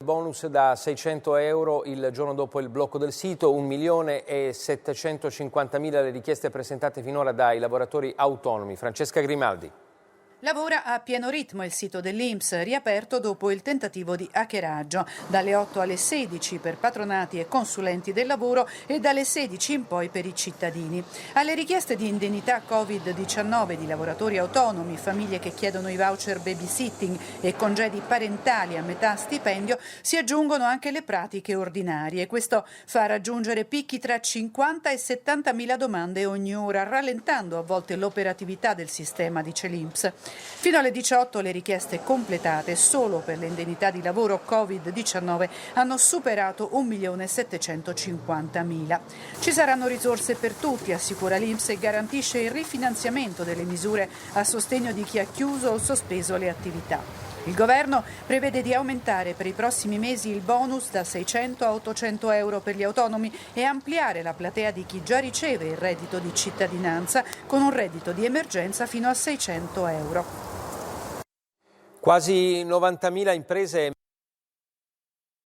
Bonus da 600 euro il giorno dopo il blocco del sito, 1.750.000 le richieste presentate finora dai lavoratori autonomi. Francesca Grimaldi. Lavora a pieno ritmo il sito dell'INPS, riaperto dopo il tentativo di hackeraggio, dalle 8 alle 16 per patronati e consulenti del lavoro e dalle 16 in poi per i cittadini. Alle richieste di indennità Covid-19 di lavoratori autonomi, famiglie che chiedono i voucher babysitting e congedi parentali a metà stipendio, si aggiungono anche le pratiche ordinarie. Questo fa raggiungere picchi tra 50 e 70.000 domande ogni ora, rallentando a volte l'operatività del sistema, dice l'INPS. Fino alle 18 le richieste completate solo per le indennità di lavoro Covid-19 hanno superato 1.750.000. Ci saranno risorse per tutti, assicura l'INPS, e garantisce il rifinanziamento delle misure a sostegno di chi ha chiuso o sospeso le attività. Il governo prevede di aumentare per i prossimi mesi il bonus da 600 a 800 euro per gli autonomi e ampliare la platea di chi già riceve il reddito di cittadinanza con un reddito di emergenza fino a 600 euro. Quasi 90.000 imprese